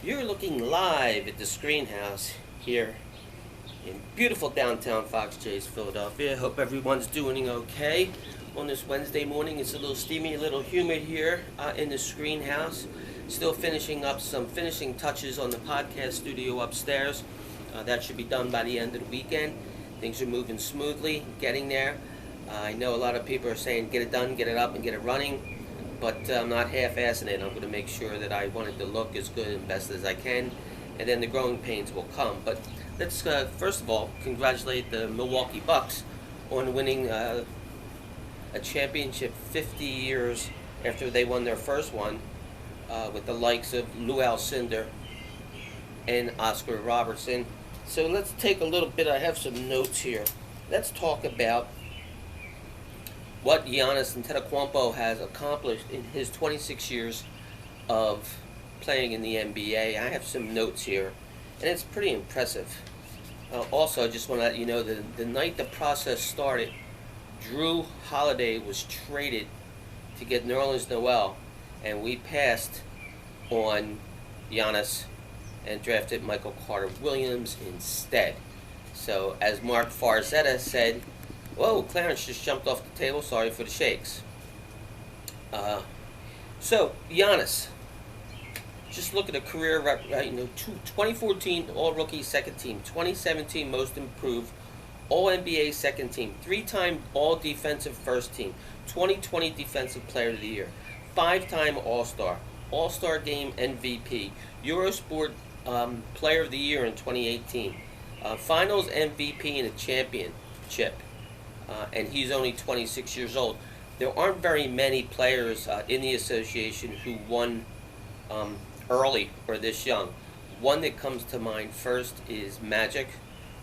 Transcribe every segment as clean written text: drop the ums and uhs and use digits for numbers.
You're looking live at the Screen House here in beautiful downtown Fox Chase, Philadelphia. Hope everyone's doing okay on this Wednesday morning. It's a little steamy, a little humid here in the Screen House. Still finishing up some finishing touches on the podcast studio upstairs. That should be done by the end of the weekend. Things are moving smoothly, getting there. I know a lot of people are saying get it done, get it up, and get it running. But I'm not half-assing it. I'm going to make sure that I want it to look as good and best as I can, and then the growing pains will come. But let's first of all congratulate the Milwaukee Bucks on winning a championship 50 years after they won their first one with the likes of Lou Alcindor and Oscar Robertson. So let's take a little bit. I have some notes here. Let's talk about what Giannis Antetokounmpo has accomplished in his 26 years of playing in the NBA. I have some notes here, and it's pretty impressive. Also, I just want to let you know that the night the process started, Drew Holiday was traded to get Nerlens Noel, and we passed on Giannis and drafted Michael Carter Williams instead. So, as Mark Farzetta said, whoa, Clarence just jumped off the table. Sorry for the shakes. So, Giannis. Just look at a career, 2014 All-Rookie Second Team, 2017 Most Improved All-NBA Second Team, 3-time All-Defensive First Team, 2020 Defensive Player of the Year, 5-time All-Star, All-Star Game MVP, Eurosport Player of the Year in 2018, Finals MVP and a championship. And he's only 26 years old. There aren't very many players in the association who won early or this young. One that comes to mind first is Magic,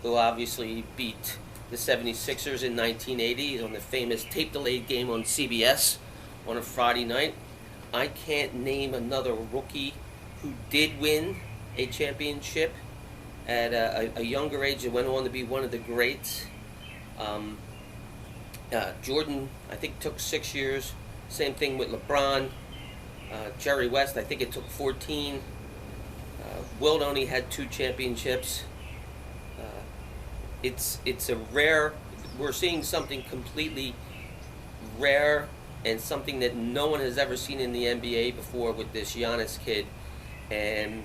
who obviously beat the 76ers in 1980 on the famous tape-delayed game on CBS on a Friday night. I can't name another rookie who did win a championship at a younger age and went on to be one of the greats. Jordan, I think, took 6 years. Same thing with LeBron. Jerry West, I think it took 14. Wilt only had 2 championships. It's a rare. We're seeing something completely rare and something that no one has ever seen in the NBA before with this Giannis kid, and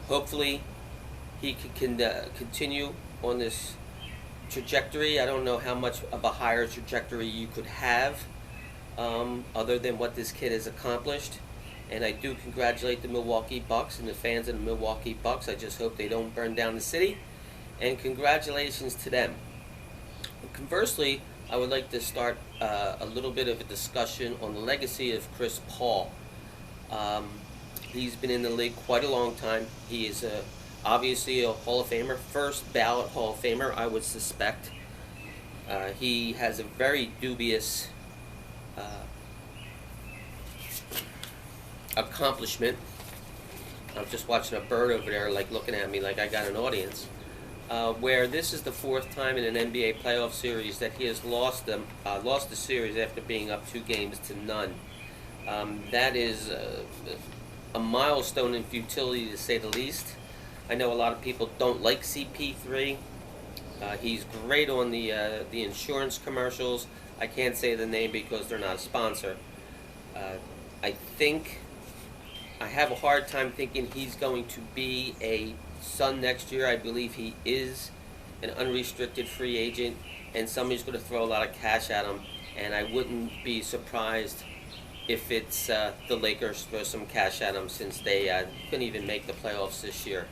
hopefully he can continue on this trajectory. I don't know how much of a higher trajectory you could have other than what this kid has accomplished. And I do congratulate the Milwaukee Bucks and the fans of the Milwaukee Bucks. I just hope they don't burn down the city. And congratulations to them. Conversely, I would like to start a little bit of a discussion on the legacy of Chris Paul. He's been in the league quite a long time. He is obviously a Hall of Famer, first ballot Hall of Famer, I would suspect. He has a very dubious accomplishment. I'm just watching a bird over there, like looking at me like I got an audience. Where this is the 4th time in an NBA playoff series that he has lost the series after being up 2 games to none. That is a milestone in futility, to say the least. I know a lot of people don't like CP3. He's great on the insurance commercials. I can't say the name because they're not a sponsor. I have a hard time thinking he's going to be a Sun next year. I believe he is an unrestricted free agent, and somebody's going to throw a lot of cash at him, and I wouldn't be surprised if it's the Lakers throw some cash at him, since they couldn't even make the playoffs this year.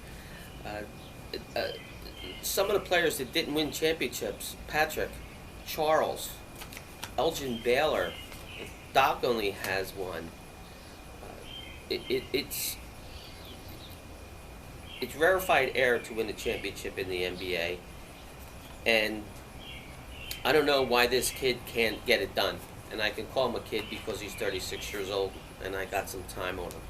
Some of the players that didn't win championships: Patrick, Charles, Elgin Baylor. Doc only has one. It's rarefied air to win a championship in the NBA, and I don't know why this kid can't get it done. And I can call him a kid because he's 36 years old, and I got some time on him.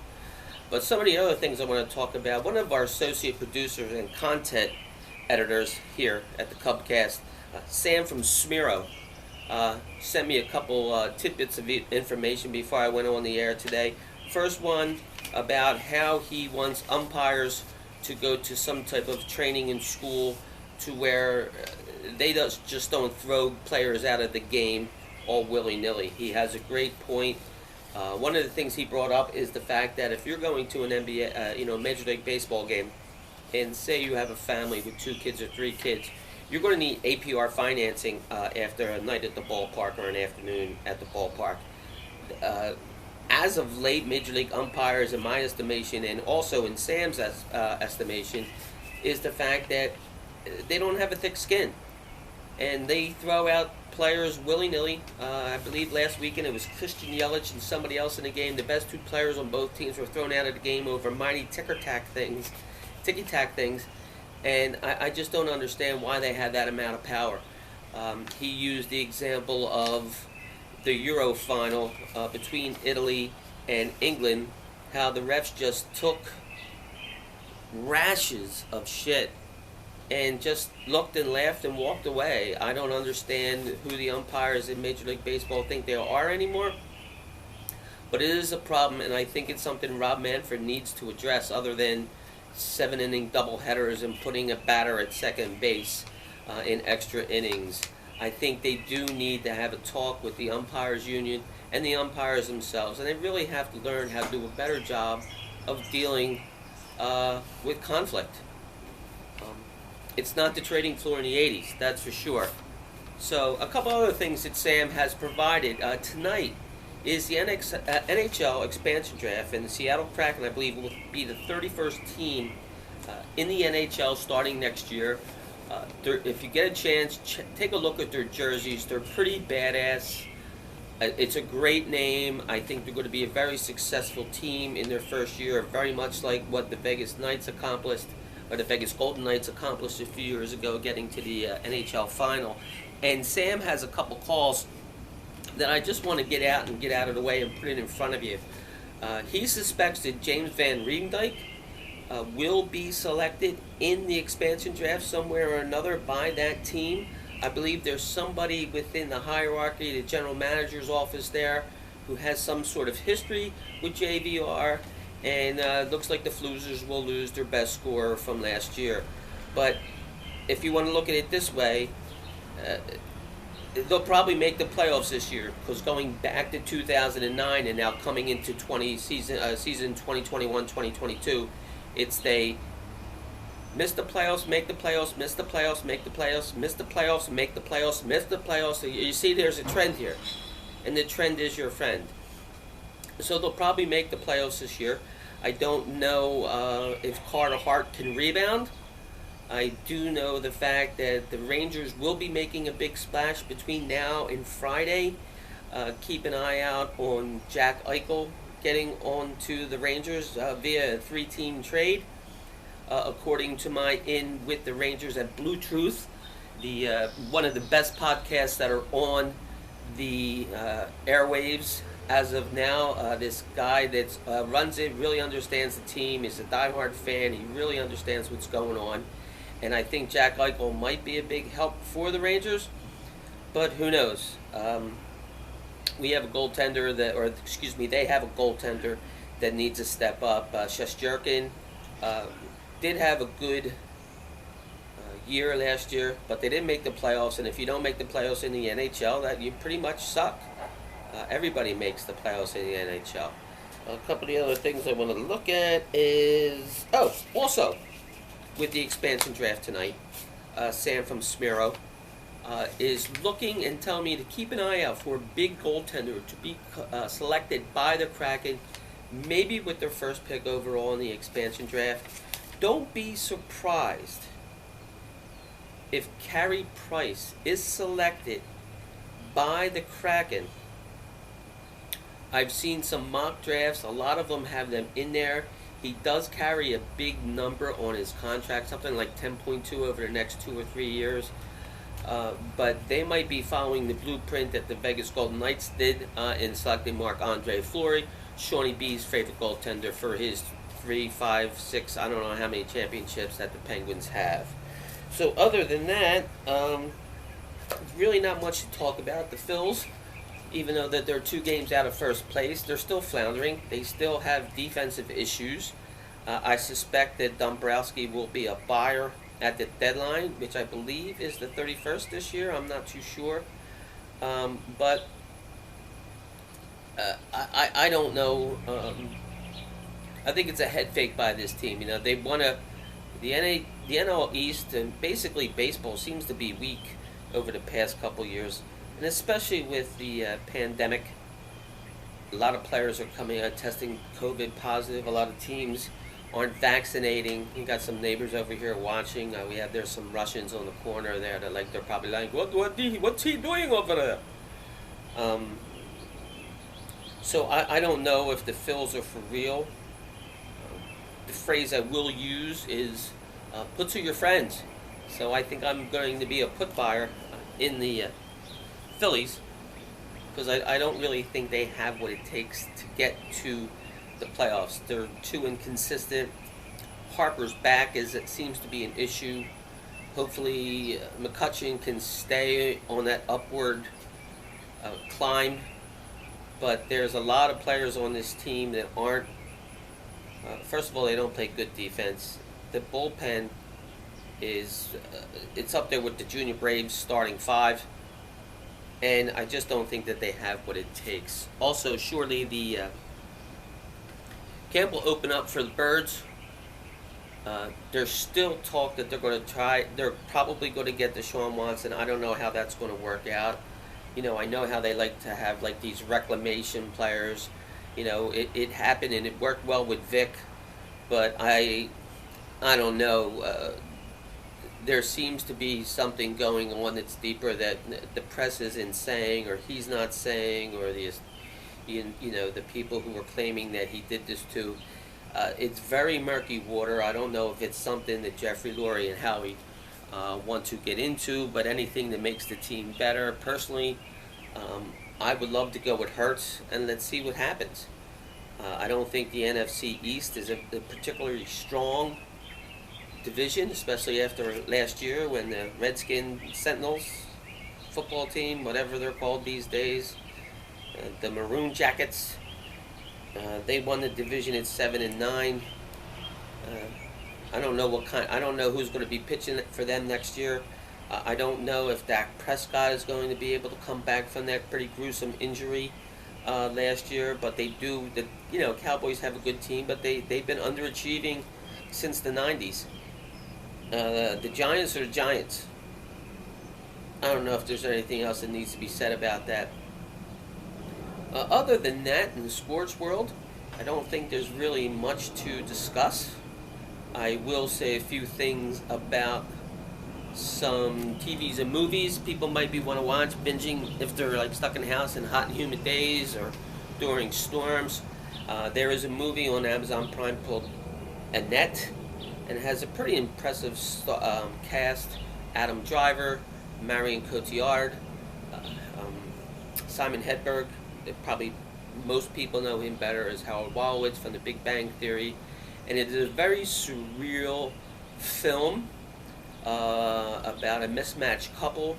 But some of the other things I want to talk about, one of our associate producers and content editors here at the Cubcast, Sam from Smiro, sent me a couple tidbits of information before I went on the air today. First one about how he wants umpires to go to some type of training in school to where they just don't throw players out of the game all willy-nilly. He has a great point. One of the things he brought up is the fact that if you're going to an NBA, Major League Baseball game, and say you have a family with 2 kids or 3 kids, you're going to need APR financing after a night at the ballpark or an afternoon at the ballpark. As of late, Major League umpires, in my estimation, and also in Sam's estimation, is the fact that they don't have a thick skin. And they throw out players willy-nilly. I believe last weekend it was Christian Yelich and somebody else in the game. The best 2 players on both teams were thrown out of the game over mighty ticky-tack things. And I just don't understand why they have that amount of power. He used the example of the Euro final between Italy and England, how the refs just took rashes of shit and just looked and laughed and walked away. I don't understand who the umpires in Major League Baseball think they are anymore, but it is a problem, and I think it's something Rob Manfred needs to address, other than 7-inning doubleheaders and putting a batter at second base in extra innings. I think they do need to have a talk with the umpires union and the umpires themselves, and they really have to learn how to do a better job of dealing with conflict. It's not the trading floor in the 80s, that's for sure. So a couple other things that Sam has provided. Tonight is the NHL expansion draft, and the Seattle Kraken, I believe, will be the 31st team in the NHL starting next year. If you get a chance, take a look at their jerseys. They're pretty badass. It's a great name. I think they're going to be a very successful team in their first year, very much like what the Vegas Knights accomplished, or the Vegas Golden Knights accomplished a few years ago, getting to the NHL final. And Sam has a couple calls that I just want to get out of the way and put it in front of you. He suspects that James Van Riemsdyk will be selected in the expansion draft somewhere or another by that team. I believe there's somebody within the hierarchy, the general manager's office there, who has some sort of history with JVR, and looks like the Floozers will lose their best scorer from last year. But if you want to look at it this way, they'll probably make the playoffs this year, because going back to 2009 and now coming into season 2021-2022, it's they miss the playoffs, make the playoffs, miss the playoffs, make the playoffs, miss the playoffs, make the playoffs, miss the playoffs. You see, there's a trend here, and the trend is your friend. So they'll probably make the playoffs this year. I don't know if Carter Hart can rebound. I do know the fact that the Rangers will be making a big splash between now and Friday. Keep an eye out on Jack Eichel getting on to the Rangers via a 3-team trade. According to my in with the Rangers at Blue Truth, the one of the best podcasts that are on the airwaves as of now. This guy that runs it really understands the team. He's a diehard fan. He really understands what's going on. And I think Jack Eichel might be a big help for the Rangers, but who knows? We have a goaltender they have a goaltender that needs to step up. Shesterkin did have a good year last year, but they didn't make the playoffs. And if you don't make the playoffs in the NHL, that you pretty much suck. Everybody makes the playoffs in the NHL. A couple of the other things I want to look at is also, with the expansion draft tonight, Sam from Smiro is looking and telling me to keep an eye out for a big goaltender to be selected by the Kraken, maybe with their first pick overall in the expansion draft. Don't be surprised if Carey Price is selected by the Kraken. I've seen some mock drafts. A lot of them have them in there. He does carry a big number on his contract, something like 10.2 over the next 2 or 3 years. But they might be following the blueprint that the Vegas Golden Knights did in selecting Marc-Andre Fleury, Shawnee B's favorite goaltender, for his 3, 5, 6, I don't know how many championships that the Penguins have. So other than that, really not much to talk about. The Phils even though that they're 2 games out of first place, they're still floundering. They still have defensive issues. I suspect that Dombrowski will be a buyer at the deadline, which I believe is the 31st this year. I'm not too sure. But I don't know. I think it's a head fake by this team. They want to. The NL East and basically baseball seems to be weak over the past couple years, and especially with the pandemic. A lot of players are coming out testing COVID positive. A lot of teams aren't vaccinating. You got some neighbors over here watching. There's some Russians on the corner there that they're probably like, what's he doing over there? So I don't know if the Phils are for real. The phrase I will use is put to your friends. So I think I'm going to be a put buyer in the Phillies, because I don't really think they have what it takes to get to the playoffs. They're too inconsistent. Harper's back it seems to be an issue. Hopefully McCutchen can stay on that upward climb. But there's a lot of players on this team that aren't. First of all, they don't play good defense. The bullpen is it's up there with the Junior Braves starting 5. And I just don't think that they have what it takes. Also, surely the camp will open up for the Birds. There's still talk that they're probably going to get Deshaun Watson. I don't know how that's going to work out. I know how they like to have like these reclamation players. It happened and it worked well with Vic, but I don't know. There seems to be something going on that's deeper that the press isn't saying, or he's not saying, or the people who are claiming that he did this to. It's very murky water. I don't know if it's something that Jeffrey Lurie and Howie want to get into, but anything that makes the team better. Personally, I would love to go with Hurts, and let's see what happens. I don't think the NFC East is a particularly strong division, especially after last year when the Redskin Sentinels football team, whatever they're called these days, the Maroon Jackets, they won the division at 7-9. I don't know who's going to be pitching for them next year. I don't know if Dak Prescott is going to be able to come back from that pretty gruesome injury last year. But they do. Cowboys have a good team, but they've been underachieving since the 90s. The Giants are the Giants. I don't know if there's anything else that needs to be said about that. Other than that, in the sports world, I don't think there's really much to discuss. I will say a few things about some TVs and movies people might want to watch, binging if they're like stuck in the house in hot and humid days or during storms. There is a movie on Amazon Prime called Annette, and it has a pretty impressive cast. Adam Driver, Marion Cotillard, Simon Hedberg. Probably most people know him better as Howard Wolowitz from The Big Bang Theory. And it is a very surreal film about a mismatched couple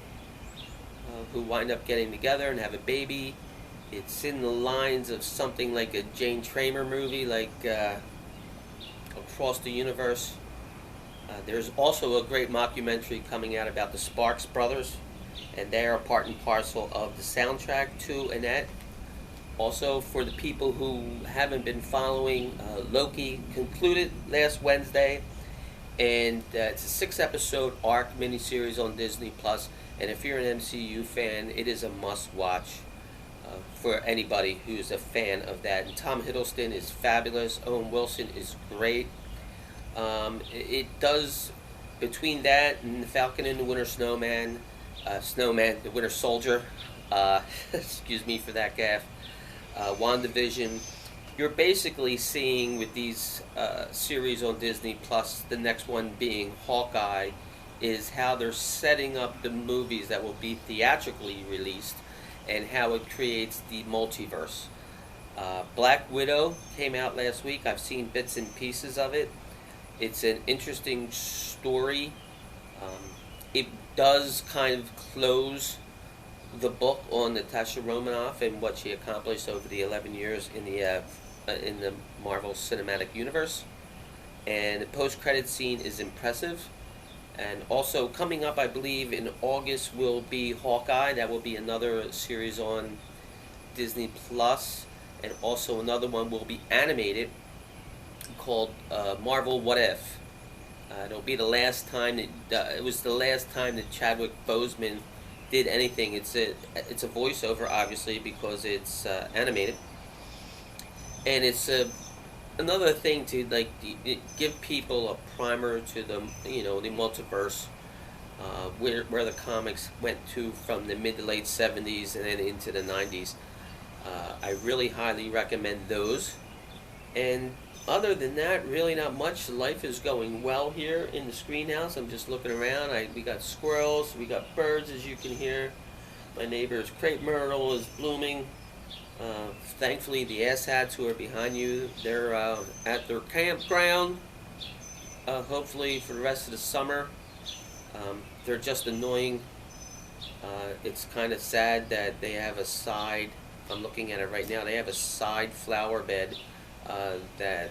who wind up getting together and have a baby. It's in the lines of something like a Jane Tramer movie, like Across the Universe. There's also a great mockumentary coming out about the Sparks brothers, and they are part and parcel of the soundtrack to Annette. Also, for the people who haven't been following, Loki concluded last Wednesday, and it's a 6-episode arc miniseries on Disney Plus. And if you're an MCU fan, it is a must-watch for anybody who's a fan of that. And Tom Hiddleston is fabulous. Owen Wilson is great. It does, between that and The Falcon and the Winter the Winter Soldier, excuse me for that gaffe, WandaVision, you're basically seeing with these series on Disney Plus, the next one being Hawkeye, is how they're setting up the movies that will be theatrically released and how it creates the multiverse. Black Widow came out last week. I've seen bits and pieces of it. It's an interesting story. It does kind of close the book on Natasha Romanoff and what she accomplished over the 11 years in the Marvel Cinematic Universe. And the post-credit scene is impressive. And also coming up, I believe, in August will be Hawkeye. That will be another series on Disney Plus, and also another one will be animated called Marvel What If. It'll be the last time that it was the last time that Chadwick Boseman did anything. It's a voiceover, obviously, because it's animated, and it's another thing to like give people a primer to the the multiverse, where the comics went to from the mid to late 70s and then into the 90s. I really highly recommend those. And other than that, really not much. Life is going well here in the screen house. I'm just looking around. We got squirrels, we got birds, as you can hear. My neighbor's crepe myrtle is blooming. Thankfully, the asshats who are behind you, they're at their campground, hopefully for the rest of the summer. They're just annoying. It's kind of sad that they have a side, I'm looking at it right now, they have a side flower bed that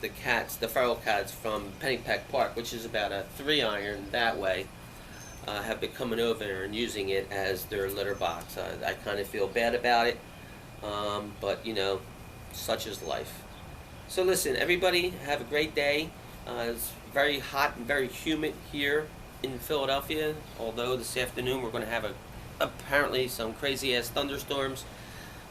the feral cats from Pennypack Park, which is about a 3-iron that way, have been coming over and using it as their litter box. I kind of feel bad about it, but such is life. So listen, everybody, have a great day. It's very hot and very humid here in Philadelphia, although this afternoon we're going to have apparently some crazy ass thunderstorms.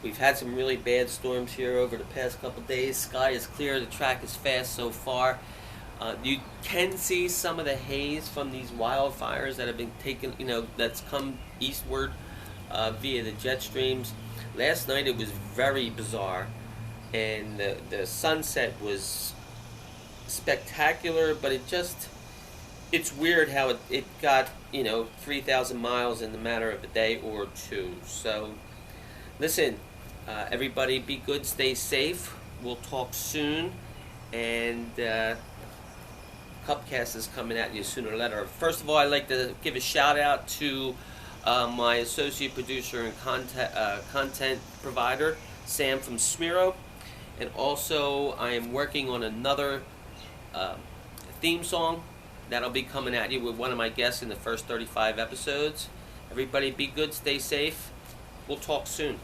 We've had some really bad storms here over the past couple days. Sky is clear, the track is fast so far. You can see some of the haze from these wildfires that have been taken, that's come eastward via the jet streams. Last night it was very bizarre, and the sunset was spectacular, but it's weird how it got 3,000 miles in the matter of a day or two. So listen, everybody, be good, stay safe. We'll talk soon, and Cupcast is coming at you sooner or later. First of all, I'd like to give a shout out to my associate producer and content provider, Sam from Smiro, and also I am working on another theme song that'll be coming at you with one of my guests in the first 35 episodes. Everybody, be good, stay safe. We'll talk soon.